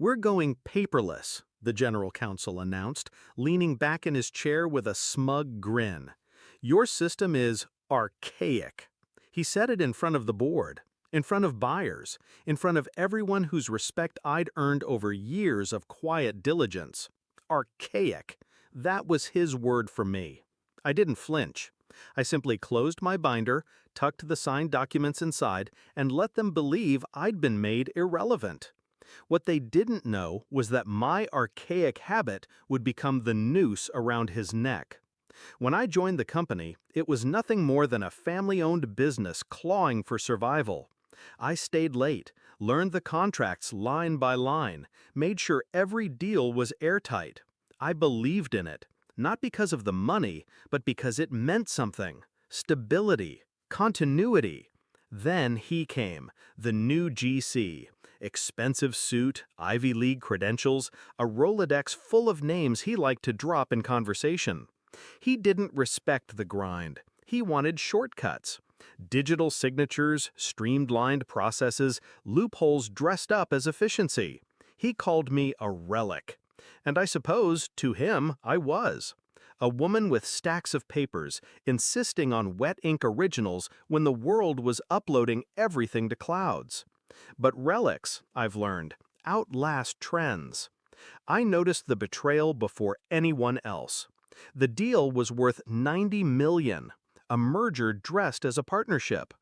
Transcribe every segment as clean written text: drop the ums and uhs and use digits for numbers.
We're going paperless, the general counsel announced, leaning back in his chair with a smug grin. Your system is archaic. He said it in front of the board, in front of buyers, in front of everyone whose respect I'd earned over years of quiet diligence. Archaic. That was his word for me. I didn't flinch. I simply closed my binder, tucked the signed documents inside, and let them believe I'd been made irrelevant. What they didn't know was that my archaic habit would become the noose around his neck. When I joined the company, it was nothing more than a family-owned business clawing for survival. I stayed late, learned the contracts line by line, made sure every deal was airtight. I believed in it, not because of the money, but because it meant something. Stability, continuity. Then he came, the new GC. Expensive suit, Ivy League credentials, a Rolodex full of names he liked to drop in conversation. He didn't respect the grind. He wanted shortcuts. Digital signatures, streamlined processes, loopholes dressed up as efficiency. He called me a relic. And I suppose, to him, I was. A woman with stacks of papers, insisting on wet ink originals when the world was uploading everything to clouds. But relics, I've learned, outlast trends. I noticed the betrayal before anyone else. The deal was worth $90 million, a merger dressed as a partnership.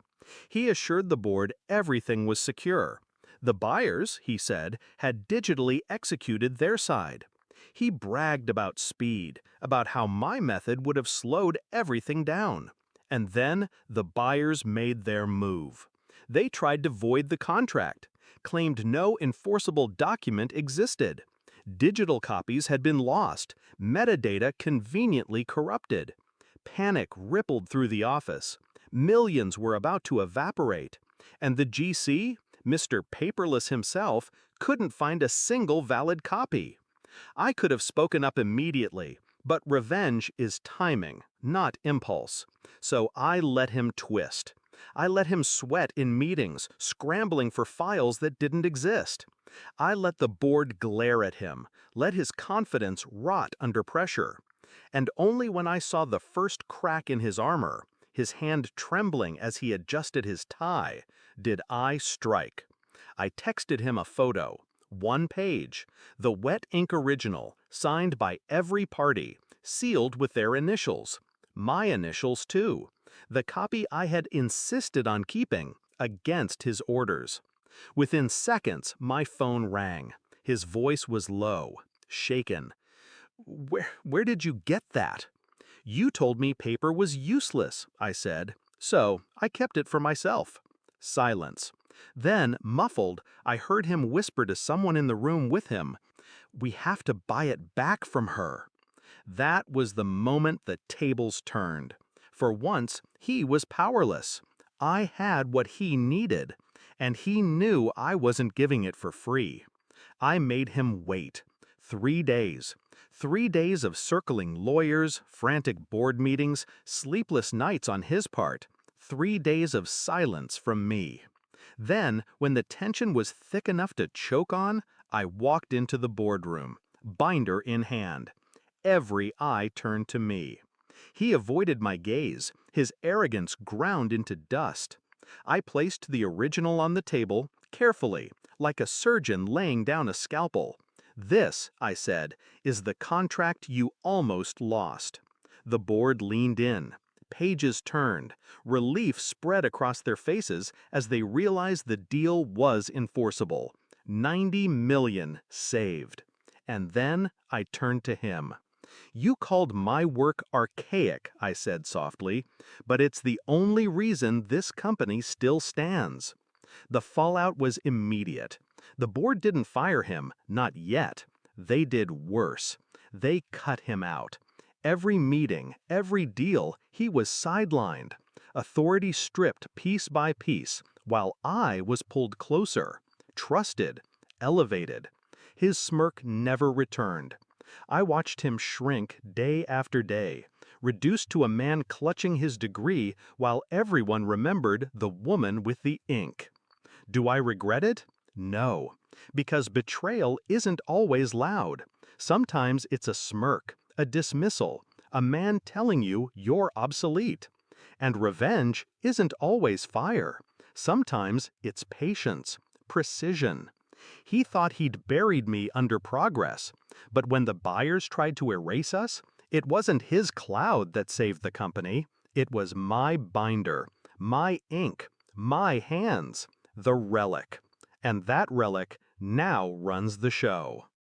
He assured the board everything was secure. The buyers, he said, had digitally executed their side. He bragged about speed, about how my method would have slowed everything down. And then the buyers made their move. They tried to void the contract, claimed no enforceable document existed. Digital copies had been lost, metadata conveniently corrupted. Panic rippled through the office. Millions were about to evaporate. And the GC, Mr. Paperless himself, couldn't find a single valid copy. I could have spoken up immediately, but revenge is timing, not impulse. So I let him twist. I let him sweat in meetings, scrambling for files that didn't exist. I let the board glare at him, let his confidence rot under pressure. And only when I saw the first crack in his armor, his hand trembling as he adjusted his tie, did I strike. I texted him a photo, one page, the wet ink original, signed by every party, sealed with their initials. My initials, too. The copy I had insisted on keeping, against his orders. Within seconds, my phone rang. His voice was low, shaken. Where did you get that? You told me paper was useless, I said, so I kept it for myself. Silence. Then, muffled, I heard him whisper to someone in the room with him, "We have to buy it back from her." That was the moment the tables turned. For once, he was powerless. I had what he needed, and he knew I wasn't giving it for free. I made him wait. 3 days. 3 days of circling lawyers, frantic board meetings, sleepless nights on his part. 3 days of silence from me. Then, when the tension was thick enough to choke on, I walked into the boardroom, binder in hand. Every eye turned to me. He avoided my gaze, his arrogance ground into dust. I placed the original on the table, carefully, like a surgeon laying down a scalpel. "This," I said, "is the contract you almost lost." The board leaned in. Pages turned. Relief spread across their faces as they realized the deal was enforceable. $90 million saved. And then I turned to him. "You called my work archaic," I said softly, "but it's the only reason this company still stands." The fallout was immediate. The board didn't fire him, not yet. They did worse. They cut him out. Every meeting, every deal, he was sidelined. Authority stripped piece by piece, while I was pulled closer, trusted, elevated. His smirk never returned. I watched him shrink day after day, reduced to a man clutching his degree while everyone remembered the woman with the ink. Do I regret it? No. Because betrayal isn't always loud. Sometimes it's a smirk, a dismissal, a man telling you you're obsolete. And revenge isn't always fire. Sometimes it's patience, precision. He thought he'd buried me under progress, but when the buyers tried to erase us, it wasn't his cloud that saved the company. It was my binder, my ink, my hands, the relic. And that relic now runs the show.